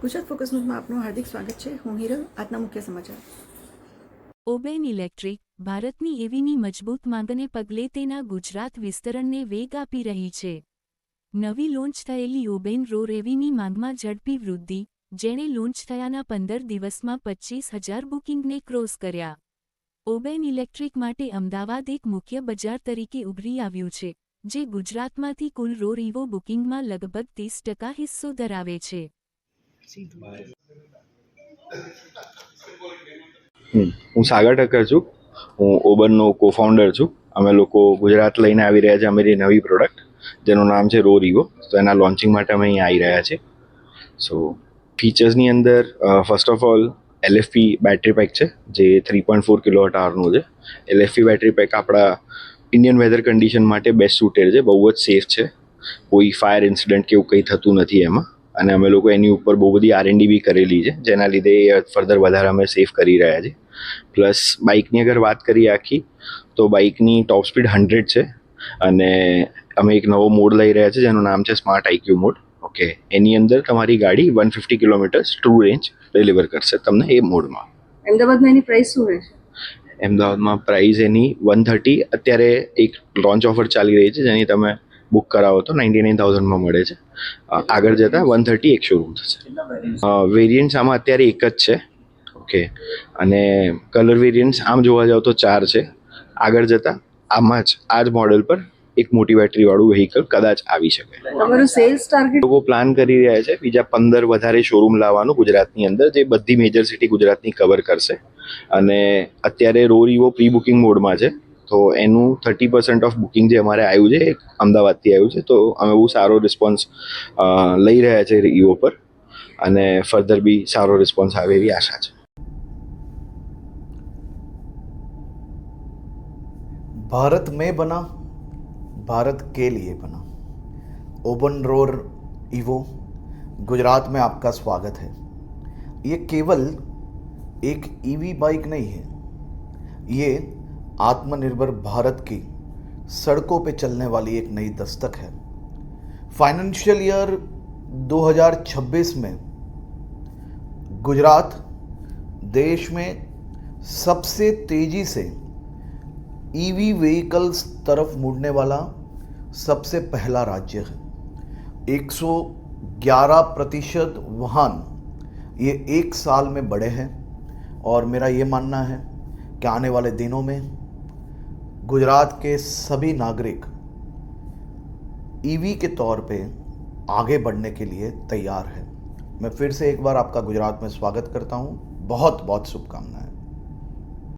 Gujarat focus ન્યૂઝમાં આપનું હાર્દિક સ્વાગત છે. હું હિરલ. આજના મુખ્ય સમાચાર. ઓબેન ઇલેક્ટ્રિક ભારતની એવીની મજબૂત માંગને પગલે તેના ગુજરાત વિસ્તરણને વેગ આપી રહી છે. નવી લોન્ચ થયેલી ઓબેન રોર એવીની માંગમાં ઝડપી વૃદ્ધિ, જેણે લોન્ચ થયાના 15 દિવસમાં 25,000 બુકિંગને ક્રોસ કર્યા. ઓબેન ઇલેક્ટ્રિક માટે અમદાવાદ એક મુખ્ય બજાર તરીકે ઉભરી આવ્યું છે, જે ગુજરાતમાંથી કુલ રોર ઇવો બુકિંગમાં લગભગ 30% હિસ્સો ધરાવે છે. હું સાગર ઠક્કર છું. હું ઓબનનો કોફાઉન્ડર છું. અમે લોકો ગુજરાત લઈને આવી રહ્યા છે અમારી નવી પ્રોડક્ટ, જેનું નામ છે રોર ઇવો. તો એના લોન્ચિંગ માટે અમે અહીંયા આવી રહ્યા છીએ. સો ફીચર્સની અંદર first of all LFP battery pack છે, જે 3.4 કિલોવોટ આવરનું છે. LFP બેટરી પેક આપણા ઇન્ડિયન વેધર કન્ડિશન માટે બેસ્ટ સુટેડ છે. બહુ જ સેફ છે. કોઈ ફાયર ઇન્સિડન્ટ કે એવું કંઈ થતું નથી એમાં. અને અમે લોકો એની ઉપર બહુ બધી R&D બી કરેલી છે, જેના લીધે ફર્ધર વધારે અમે સેફ કરી રહ્યા છીએ. પ્લસ બાઇકની અગર વાત કરીએ આખી, તો બાઇકની ટોપ સ્પીડ 100 છે. અને અમે એક નવો મોડ લઈ રહ્યા છીએ, જેનું નામ છે સ્માર્ટ IQ મોડ. ઓકે, એની અંદર તમારી ગાડી 150 કિલોમીટર ટ્રુ રેન્જ ડિલિવર કરશે તમને એ મોડમાં. અમદાવાદમાં એની પ્રાઇસ શું રહેશે? અમદાવાદમાં પ્રાઇસ એની 130 અત્યારે એક લોન્ચ ઓફર ચાલી રહી છે, જેની તમે બુક કરાવો તો 99,000માં મળે છે. આગળ જતાં 130 એક શોરૂમ થશે. વેરિયન્ટ્સ આમાં અત્યારે એક જ છે. ઓકે, અને કલર વેરિયન્ટ્સ આમ જોવા જાવ તો 4 છે. આગળ જતાં આમાં જ આ જ મોડેલ પર એક મોટી બેટરીવાળું વ્હીકલ કદાચ આવી શકે. તમારું સેલ્સ ટાર્ગેટ? લોકો પ્લાન કરી રહ્યા છે બીજા 15 વધારે શોરૂમ લાવવાનું ગુજરાતની અંદર, જે બધી મેજર સિટી ગુજરાતની કવર કરશે. અને અત્યારે રોર ઇવો પ્રી બુકિંગ મોડમાં છે, તો એનું 30% ઓફ બુકિંગ જે અમારે આવ્યું છે એ અમદાવાદથી આવ્યું છે. તો અમે બહુ સારો રિસ્પોન્સ લઈ રહ્યા છે ઇવો પર, અને ફર્ધર બી સારો રિસ્પોન્સ આવે એવી આશા છે. भारत में बना, भारत के लिए बना ओबन रोर इवो गुजरात में आपका स्वागत है. ये केवल एक ईवी बाइक नहीं है, ये आत्मनिर्भर भारत की सड़कों पे चलने वाली एक नई दस्तक है. फाइनेंशियल ईयर 2026 में गुजरात देश में सबसे तेजी से ईवी व्हीकल्स तरफ मुड़ने वाला सबसे पहला राज्य है. 111% वाहन ये एक साल में बढ़े हैं, और मेरा ये मानना है कि आने वाले दिनों में गुजरात के सभी नागरिक ईवी के तौर पे आगे बढ़ने के लिए तैयार हैं. मैं फिर से एक बार आपका गुजरात में स्वागत करता हूँ. बहुत बहुत शुभकामनाएं.